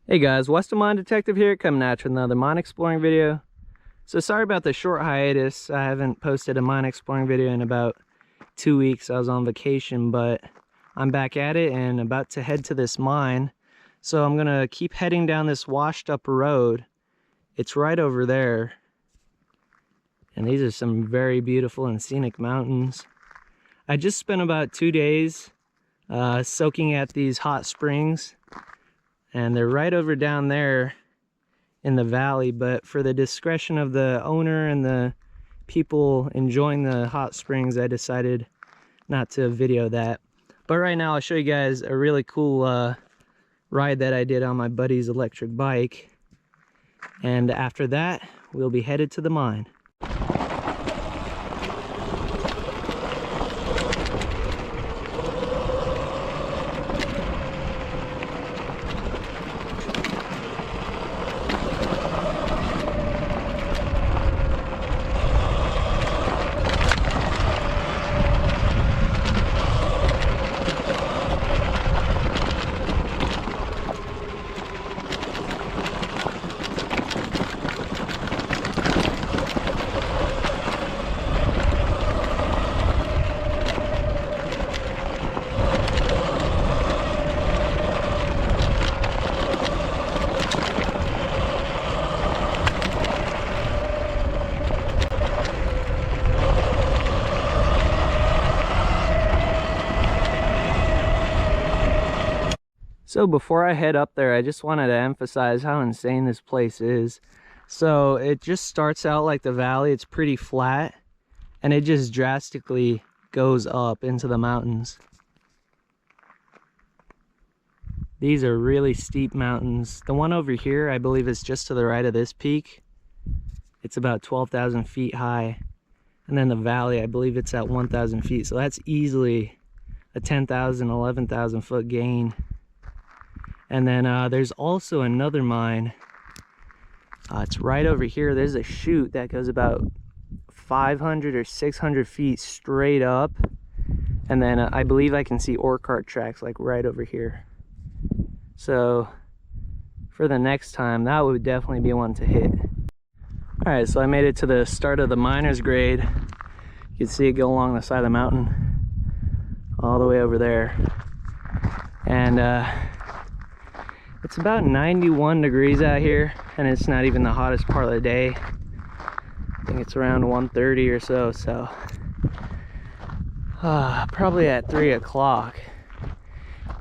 Hey guys, Western Mine Detective here, coming at you with another mine exploring video. So sorry about the short hiatus. I haven't posted a mine exploring video in about 2 weeks. I was on vacation, but I'm back at it and about to head to this mine. So I'm gonna keep heading down this washed up road. It's right over there. And these are some very beautiful and scenic mountains. I just spent about 2 days soaking at these hot springs. And they're right over down there in the valley, but for the discretion of the owner and the people enjoying the hot springs, I decided not to video that. But right now I'll show you guys a really cool ride that I did on my buddy's electric bike. And after that, we'll be headed to the mine. So before I head up there, I just wanted to emphasize how insane this place is. So it just starts out like the valley. It's pretty flat and it just drastically goes up into the mountains. These are really steep mountains. The one over here, I believe, is just to the right of this peak. It's about 12,000 feet high. And then the valley, I believe it's at 1,000 feet. So that's easily a 10,000, 11,000 foot gain. And then there's also another mine. It's right over here. There's a chute that goes about 500 or 600 feet straight up. And then I believe I can see ore cart tracks like right over here. So for the next time, that would definitely be one to hit. All right, so I made it to the start of the miner's grade. You can see it go along the side of the mountain all the way over there. And it's about 91 degrees out here, and it's not even the hottest part of the day. I think it's around 1:30 or so, probably at 3 o'clock,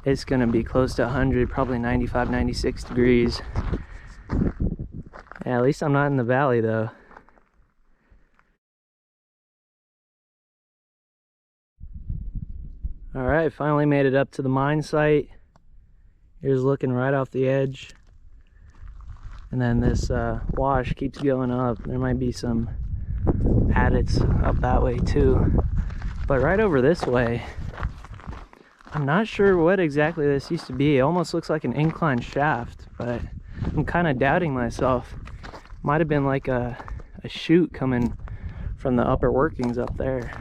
it's gonna be close to 100, probably 95, 96 degrees. Yeah, at least I'm not in the valley though. All right, finally made it up to the mine site. Here's looking right off the edge. And then this wash keeps going up. There might be some adits up that way too. But right over this way, I'm not sure what exactly this used to be. It almost looks like an incline shaft, but I'm kind of doubting myself. Might have been like a chute coming from the upper workings up there.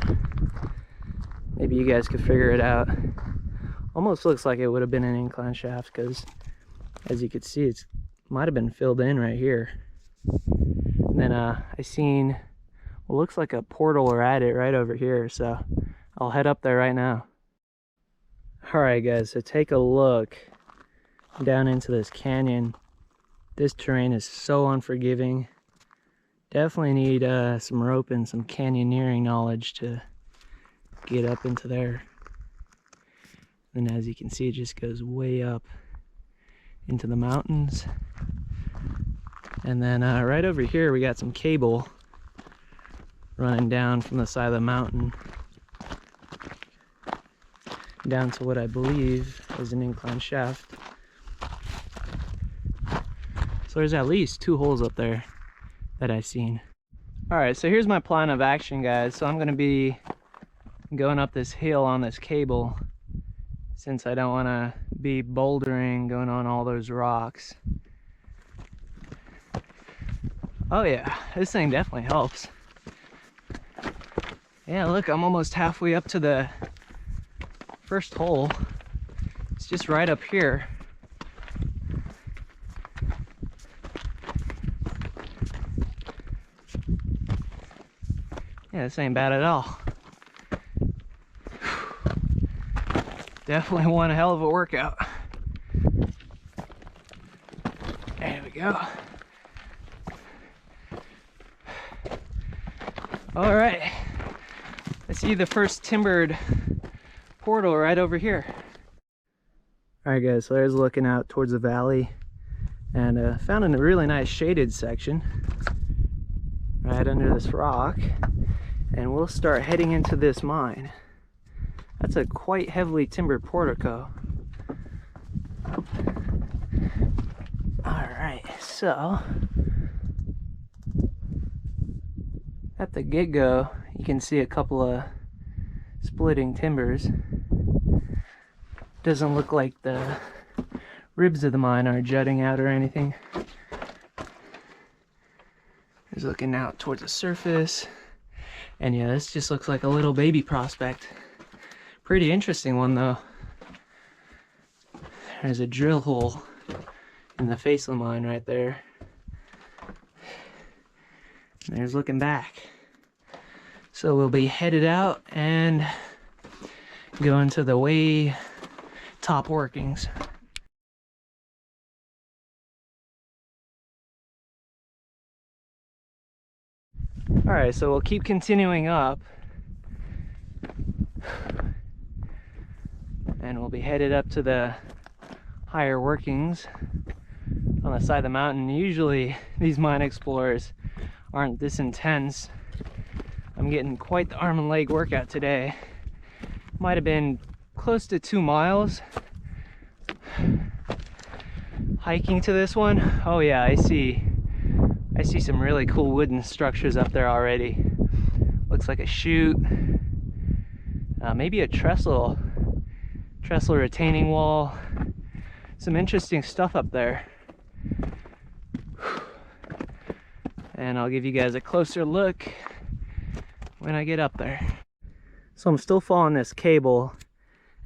Maybe you guys could figure it out. Almost looks like it would have been an incline shaft because, as you can see, it might have been filled in right here. And then I seen what looks like a portal or adit right over here, so I'll head up there right now. Alright guys, so take a look down into this canyon. This terrain is so unforgiving. Definitely need some rope and some canyoneering knowledge to get up into there. And as you can see, it just goes way up into the mountains. And then right over here, we got some cable running down from the side of the mountain down to what I believe is an incline shaft. So there's at least 2 holes up there that I've seen. All right, so here's my plan of action, guys. So I'm gonna be going up this hill on this cable, since I don't want to be bouldering, going on all those rocks. Oh yeah, this thing definitely helps. Yeah, look, I'm almost halfway up to the first hole. It's just right up here. Yeah, this ain't bad at all. Definitely one hell of a workout. There we go. All right, I see the first timbered portal right over here. All right guys, so there's looking out towards the valley, and found a really nice shaded section right under this rock, and we'll start heading into this mine. That's a quite heavily timbered portico. All right, so at the get-go, you can see a couple of splitting timbers. Doesn't look like the ribs of the mine are jutting out or anything. He's looking out towards the surface. And yeah, this just looks like a little baby prospect. Pretty interesting one though. There's a drill hole in the face of the mine right there. And there's looking back. So we'll be headed out and go into the way top workings. All right, so we'll keep continuing up, and we'll be headed up to the higher workings on the side of the mountain. Usually these mine explorers aren't this intense. I'm getting quite the arm and leg workout today. Might have been close to 2 miles hiking to this one. Oh yeah, I see some really cool wooden structures up there already. Looks like a chute, maybe a trestle retaining wall. Some interesting stuff up there. And I'll give you guys a closer look when I get up there. So I'm still following this cable,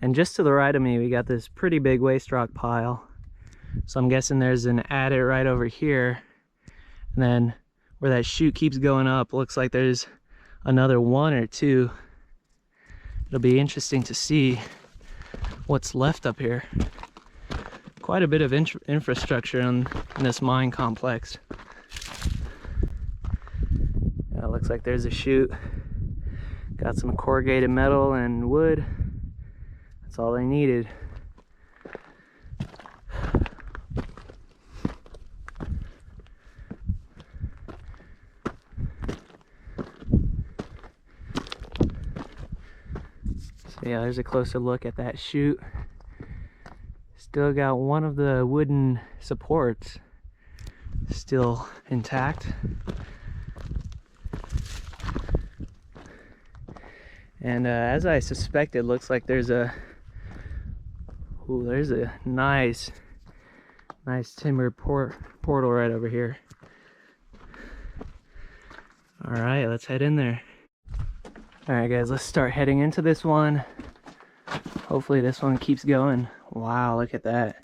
and just to the right of me we got this pretty big waste rock pile. So I'm guessing there's an adit right over here, and then where that chute keeps going up, looks like there's another 1 or 2. It'll be interesting to see what's left up here. Quite a bit of infrastructure in this mine complex. Yeah, looks like there's a chute. Got some corrugated metal and wood. That's all they needed. So yeah, there's a closer look at that chute. Still got one of the wooden supports still intact. And as I suspected, looks like there's a nice timber portal right over here. All right, let's head in there. All right, guys, let's start heading into this one. Hopefully this one keeps going. Wow, look at that.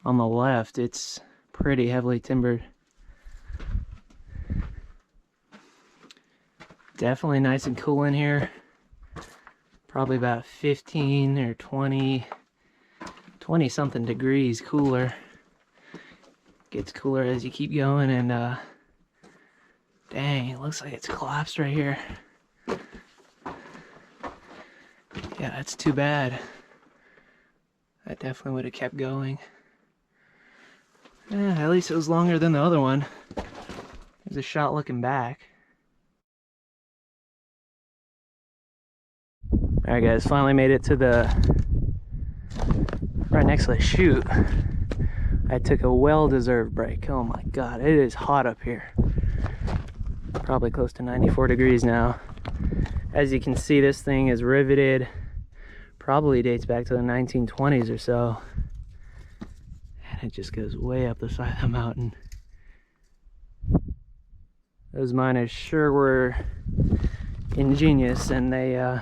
On the left, it's pretty heavily timbered. Definitely nice and cool in here. Probably about 15 or 20 something degrees cooler. Gets cooler as you keep going, and dang, it looks like it's collapsed right here. Yeah, that's too bad. That definitely would have kept going. Yeah, at least it was longer than the other one. There's a shot looking back. Alright guys, finally made it to right next to the chute. I took a well-deserved break. Oh my god, it is hot up here. Probably close to 94 degrees now. As you can see, this thing is riveted. Probably dates back to the 1920s or so. And it just goes way up the side of the mountain. Those miners sure were ingenious, and they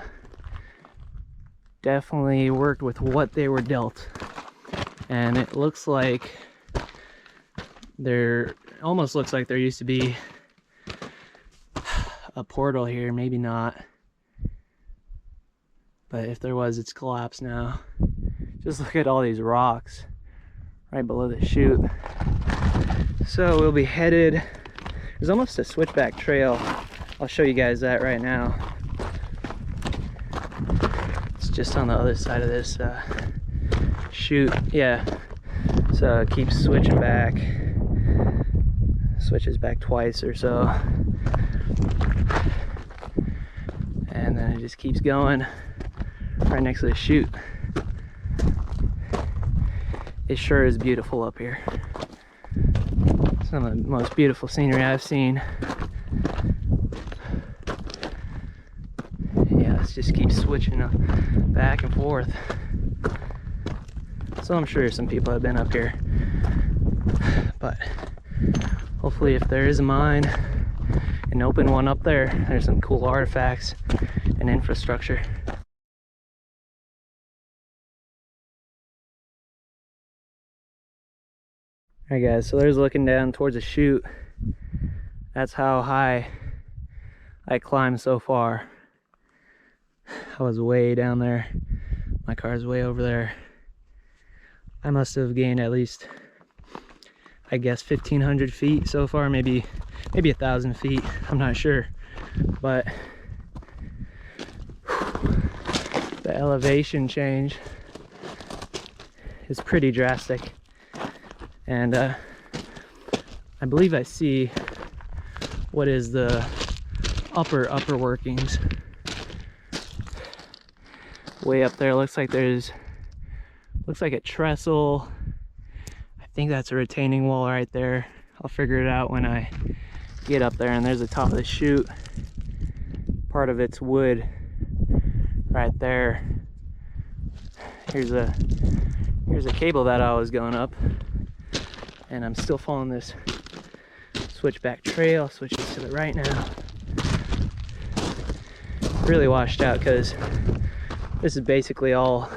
definitely worked with what they were dealt. And it looks like almost looks like there used to be a portal here, maybe not. But if there was, it's collapsed now. Just look at all these rocks right below the chute. So we'll be headed, there's almost a switchback trail. I'll show you guys that right now. It's just on the other side of this chute. Yeah, so it keeps switching back. Switches back twice or so. And then it just keeps going right next to the chute. It sure is beautiful up here. Some of the most beautiful scenery I've seen. Yeah, it just keeps switching back and forth. So I'm sure some people have been up here. But hopefully if there is a mine, an open one up there, there's some cool artifacts and infrastructure. Alright guys, so there's looking down towards the chute. That's how high I climbed so far. I was way down there. My car's way over there. I must have gained at least, I guess, 1,500 feet so far, maybe 1,000 feet. I'm not sure, but the elevation change is pretty drastic. And I believe I see what is the upper workings. Way up there, looks like a trestle. I think that's a retaining wall right there. I'll figure it out when I get up there. And there's the top of the chute. Part of it's wood right there. Here's a cable that I was going up. And I'm still following this switchback trail. Switch this to the right now. Really washed out because this is basically all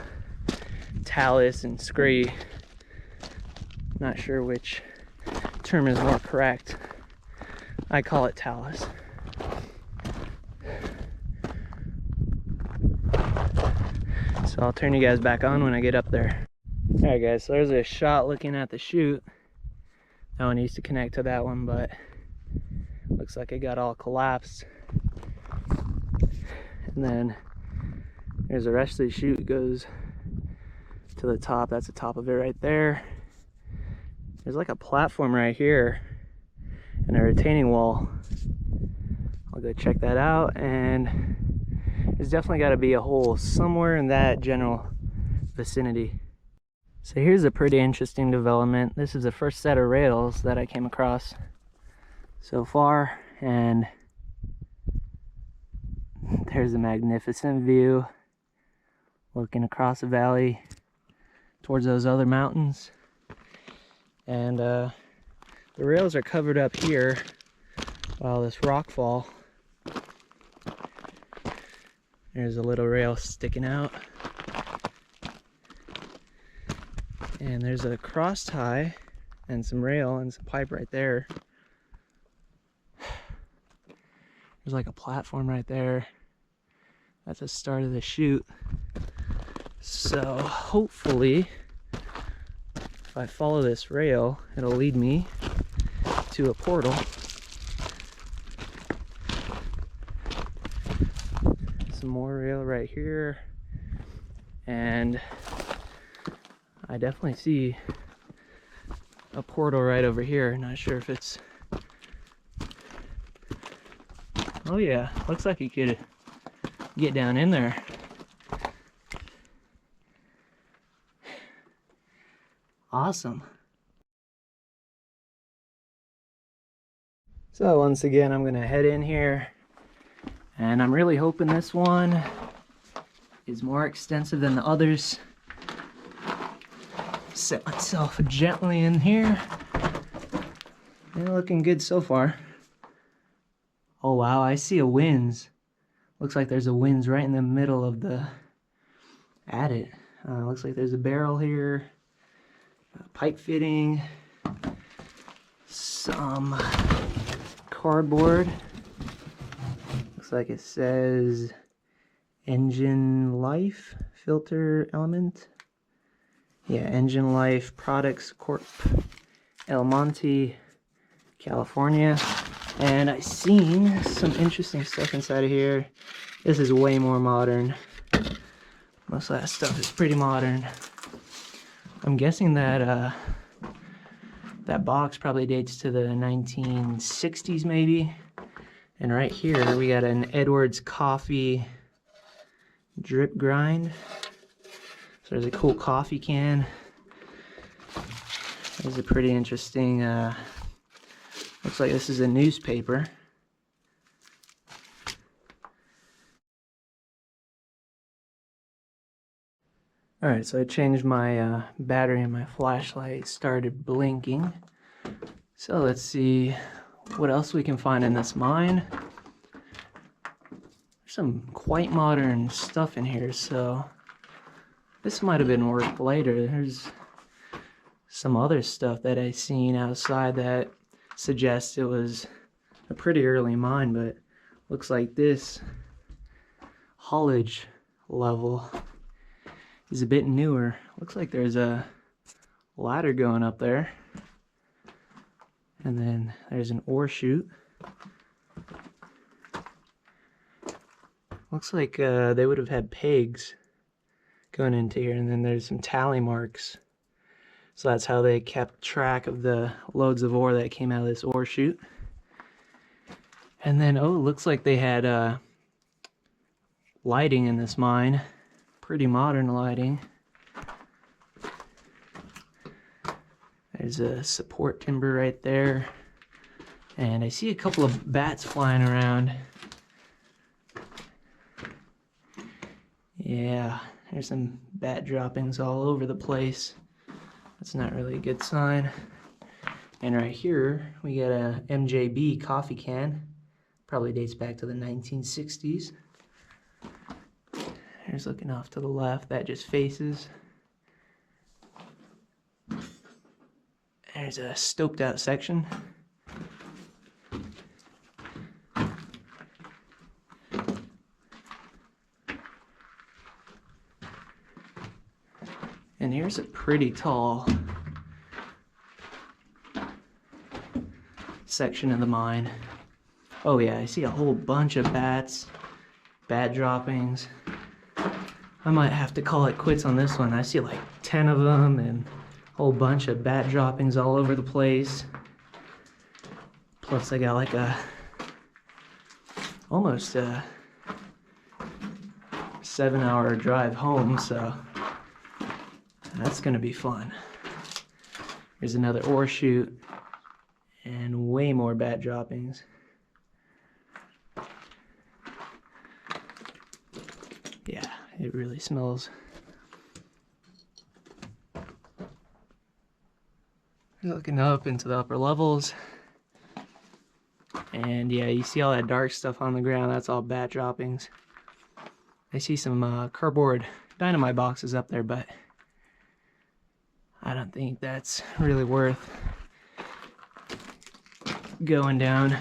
talus and scree. Not sure which term is more correct. I call it talus. So I'll turn you guys back on when I get up there. Alright guys, so there's a shot looking at the chute. That one needs to connect to that one, but looks like it got all collapsed. And then there's the rest of the chute goes to the top. That's the top of it right there. There's like a platform right here and a retaining wall. I'll go check that out, and there's definitely got to be a hole somewhere in that general vicinity. So here's a pretty interesting development. This is the first set of rails that I came across so far, and there's a magnificent view looking across the valley towards those other mountains. And the rails are covered up here while this rock fall. There's a little rail sticking out. And there's a cross tie and some rail and some pipe right there. There's like a platform right there. That's the start of the chute. So hopefully, if I follow this rail, it'll lead me to a portal. Some more rail right here. And I definitely see a portal right over here. Not sure if it's... Oh yeah, looks like you could get down in there. Awesome. So once again, I'm gonna head in here, and I'm really hoping this one is more extensive than the others. Set myself gently in here. They're looking good so far. Oh wow, I see a winze. Looks like there's a winze right in the middle of the adit. Looks like there's a barrel here, a pipe fitting, some cardboard, like it says Engine Life filter element. Yeah, Engine Life Products Corp, El Monte, California. And I've seen some interesting stuff inside of here. This is way more modern. Most of that stuff is pretty modern. I'm guessing that that box probably dates to the 1960s maybe. And right here we got an Edwards Coffee drip grind. So there's a cool coffee can. There's a pretty interesting, looks like this is a newspaper. Alright, so I changed my battery and my flashlight started blinking. So let's see what else we can find in this mine. There's some quite modern stuff in here, so this might have been worked later. There's some other stuff that I seen outside that suggests it was a pretty early mine, but looks like this haulage level is a bit newer. Looks like there's a ladder going up there. And then there's an ore chute. Looks like they would have had pegs going into here, and then there's some tally marks. So that's how they kept track of the loads of ore that came out of this ore chute. And then, oh, it looks like they had lighting in this mine. Pretty modern lighting. There's a support timber right there. And I see a couple of bats flying around. Yeah, there's some bat droppings all over the place. That's not really a good sign. And right here, we got a MJB coffee can. Probably dates back to the 1960s. There's looking off to the left, that just faces. There's a stoped out section. And here's a pretty tall section of the mine. Oh yeah, I see a whole bunch of bats, bat droppings. I might have to call it quits on this one. I see like 10 of them and a whole bunch of bat droppings all over the place. Plus I got like almost a 7-hour drive home, so that's gonna be fun. Here's another ore chute and way more bat droppings. Yeah, it really smells. Looking up into the upper levels. And yeah, you see all that dark stuff on the ground, that's all bat droppings. I see some cardboard dynamite boxes up there, but I don't think that's really worth going down.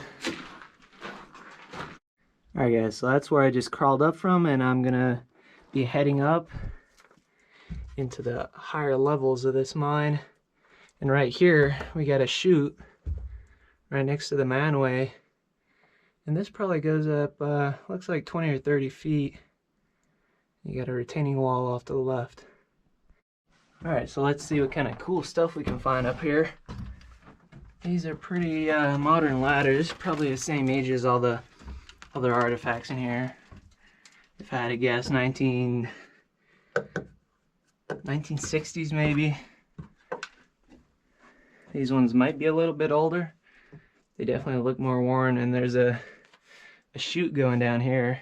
Alright guys, so that's where I just crawled up from, and I'm gonna be heading up into the higher levels of this mine. And right here we got a chute right next to the manway, and this probably goes up looks like 20 or 30 feet. You got a retaining wall off to the left. Alright, so let's see what kind of cool stuff we can find up here. These are pretty modern ladders, probably the same age as all the other artifacts in here. If I had to guess, 1960s maybe. These ones might be a little bit older. They definitely look more worn, and there's a chute going down here.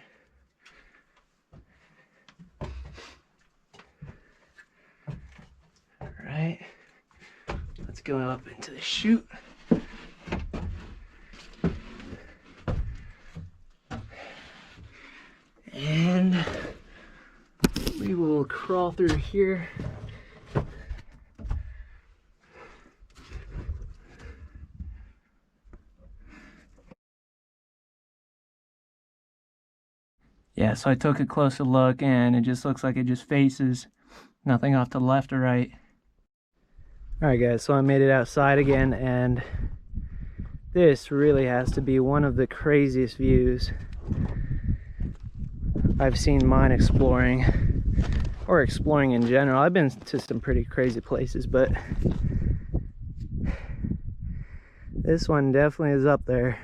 Alright, let's go up into the chute. And we will crawl through here. Yeah, so I took a closer look and it just looks like it just faces, nothing off to the left or right. Alright guys, so I made it outside again, and this really has to be one of the craziest views I've seen mine exploring, or exploring in general. I've been to some pretty crazy places, but this one definitely is up there.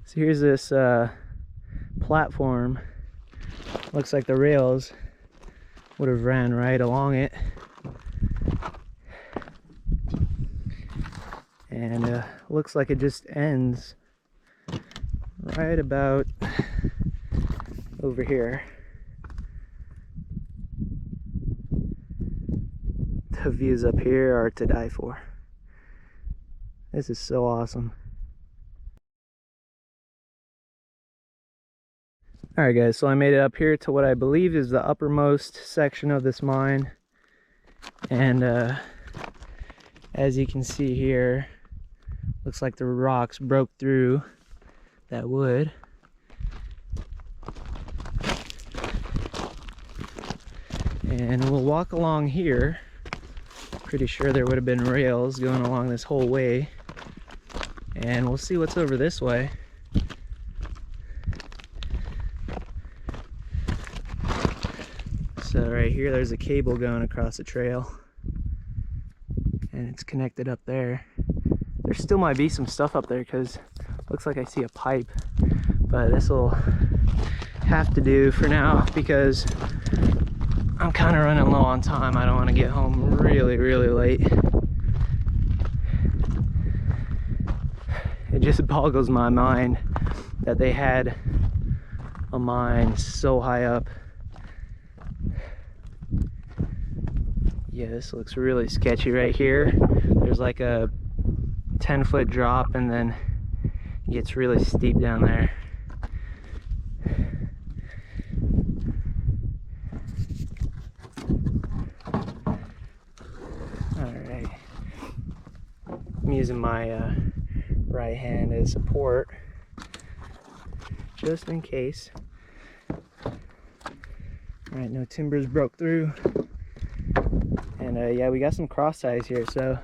So here's this platform. Looks like the rails would have ran right along it. And looks like it just ends right about over here. The views up here are to die for. This is so awesome. Alright guys, so I made it up here to what I believe is the uppermost section of this mine. And as you can see here, looks like the rocks broke through that wood. And we'll walk along here. Pretty sure there would have been rails going along this whole way. And we'll see what's over this way. So right here, there's a cable going across the trail. And it's connected up there. There still might be some stuff up there because it looks like I see a pipe. But this will have to do for now because I'm kind of running low on time. I don't want to get home really late. It just boggles my mind that they had a mine so high up. Yeah, this looks really sketchy right here. There's like a 10-foot drop and then it gets really steep down there. Alright. I'm using my right hand as support just in case. Alright, no timbers broke through. And yeah, we got some cross ties here, so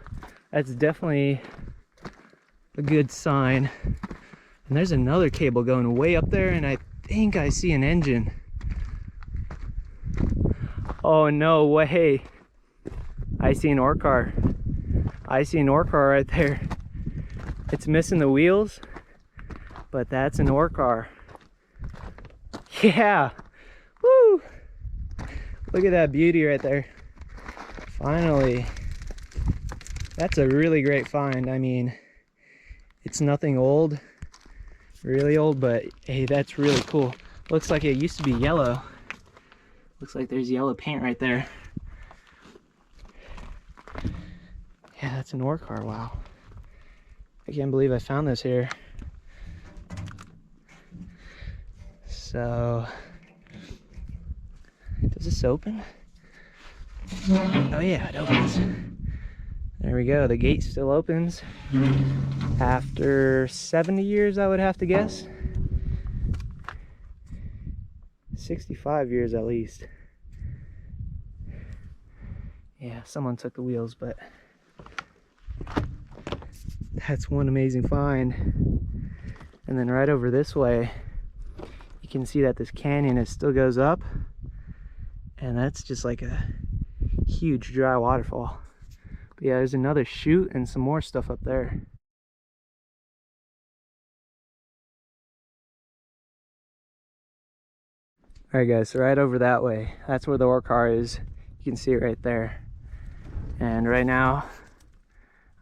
that's definitely a good sign. And there's another cable going way up there, and I think I see an engine. Oh no way! I see an ore car. I see an ore car right there. It's missing the wheels, but that's an ore car. Yeah! Woo! Look at that beauty right there. Finally. That's a really great find. I mean, it's nothing old, really old, but hey, that's really cool. Looks like it used to be yellow. Looks like there's yellow paint right there. Yeah, that's an ore car. Wow. I can't believe I found this here. So, does this open? Oh yeah, it opens. There we go, the gate still opens. After 70 years, I would have to guess. 65 years at least. Yeah, someone took the wheels, but that's one amazing find. And then right over this way, you can see that this canyon still goes up. And that's just like a huge dry waterfall. But yeah, there's another chute and some more stuff up there. Alright guys, so right over that way, that's where the ore car is. You can see it right there. And right now,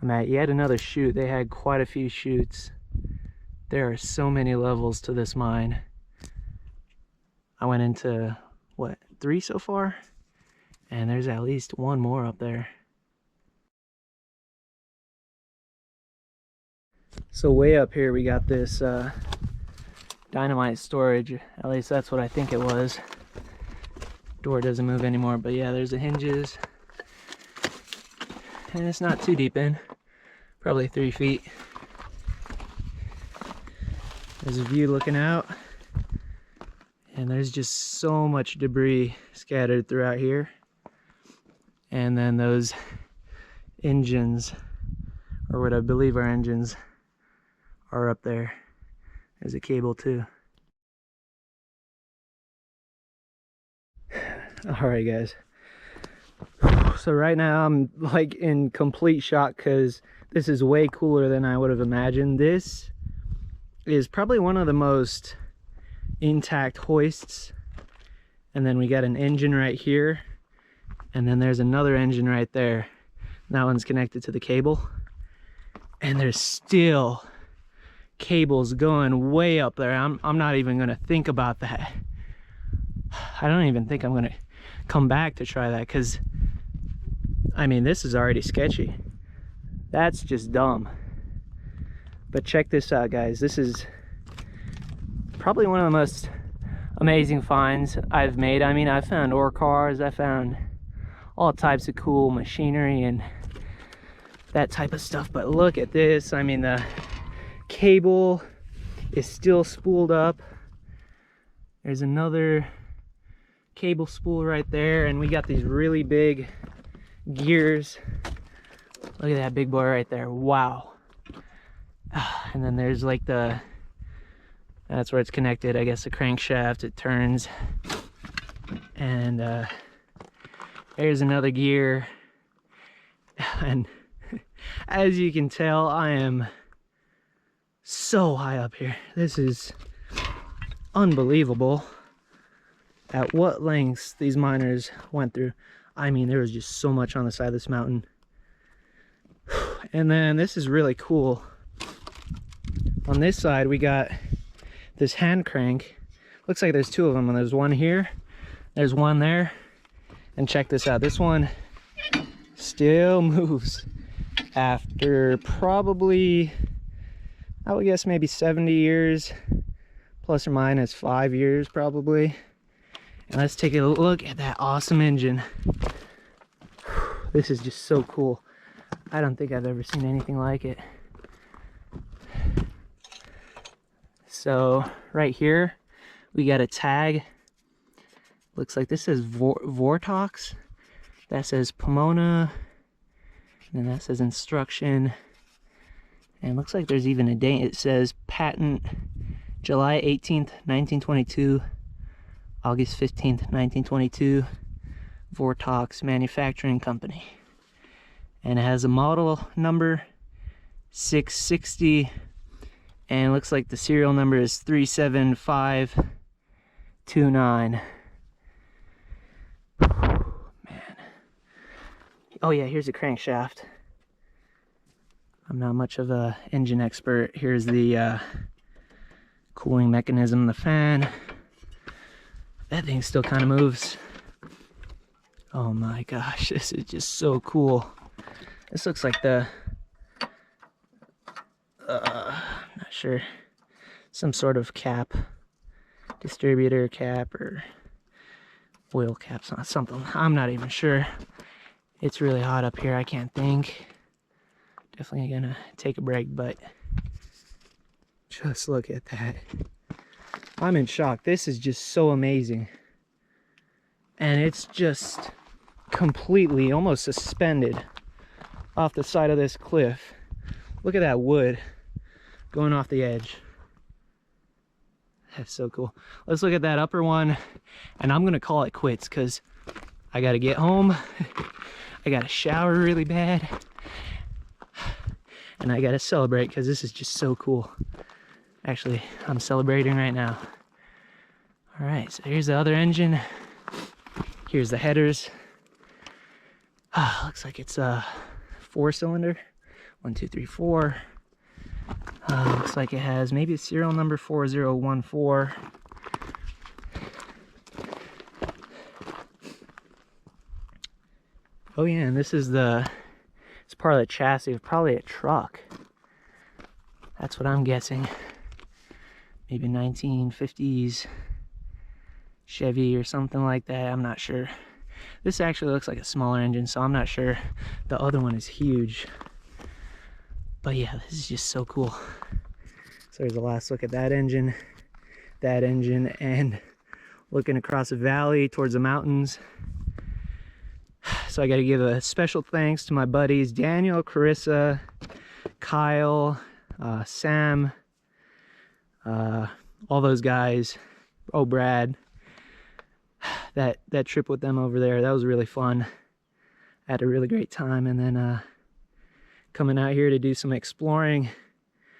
I'm at yet another chute. They had quite a few chutes. There are so many levels to this mine. I went into, what, 3 so far? And there's at least one more up there. So way up here we got this dynamite storage. At least that's what I think it was. Door doesn't move anymore, but yeah, there's the hinges. And it's not too deep in. Probably 3 feet. There's a view looking out. And there's just so much debris scattered throughout here. And then those engines, or what I believe are engines, are up there. There's a cable too. All right, guys. So right now I'm like in complete shock because this is way cooler than I would have imagined. This is probably one of the most intact hoists. And then we got an engine right here. And then there's another engine right there. That one's connected to the cable. And there's still cables going way up there. I'm not even gonna think about that. I don't even think I'm gonna come back to try that, because I mean, this is already sketchy. That's just dumb. But check this out, guys. This is probably one of the most amazing finds I've made. I mean, I found ore cars, I found all types of cool machinery and that type of stuff, but look at this. I mean, the cable is still spooled up. There's another cable spool right there, and we got these really big gears. Look at that big boy right there. Wow. And then there's like that's where it's connected, I guess, the crankshaft. It turns, and there's another gear. And as you can tell, I am so high up here. This is unbelievable at what lengths these miners went through. I mean, there was just so much on the side of this mountain. And then this is really cool. On this side, we got this hand crank. Looks like there's two of them, and there's one here, there's one there. And check this out, this one still moves after probably, I would guess, maybe 70 years, plus or minus 5 years probably. And let's take a look at that awesome engine. This is just so cool. I don't think I've ever seen anything like it. So right here we got a tag. Looks like this says Vortox. That says Pomona. And then that says instruction. And it looks like there's even a date. It says patent July 18th, 1922, August 15th, 1922, Vortox Manufacturing Company. And it has a model number 660, and it looks like the serial number is 37529. Man. Oh yeah, here's a crankshaft. I'm not much of a engine expert. Here's the cooling mechanism, the fan. That thing still kind of moves. Oh my gosh, this is just so cool. This looks like the, I'm not sure, some sort of cap, distributor cap or oil cap, something. I'm not even sure. It's really hot up here, I can't think. Definitely gonna take a break, but just look at that. I'm in shock. This is just so amazing. And it's just completely almost suspended off the side of this cliff. Look at that wood going off the edge. That's so cool. Let's look at that upper one, and I'm gonna call it quits because I gotta get home. I gotta shower really bad, and I gotta celebrate because this is just so cool. Actually, I'm celebrating right now. All right, so here's the other engine. Here's the headers. Looks like it's a 4-cylinder. 1, 2, 3, 4. Looks like it has maybe a serial number 4014. Oh yeah, and this is it's part of the chassis of probably a truck. That's what I'm guessing. Maybe 1950s Chevy or something like that. I'm not sure. This actually looks like a smaller engine, so I'm not sure. The other one is huge. But yeah, this is just so cool. So there's a last look at that engine, and looking across a valley towards the mountains. So I got to give a special thanks to my buddies Daniel, Carissa, Kyle, Sam, all those guys. Oh, Brad. That trip with them over there, that was really fun. I had a really great time, and then coming out here to do some exploring,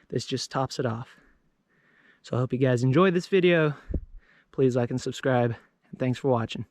this just tops it off. So I hope you guys enjoyed this video. Please like and subscribe, and thanks for watching.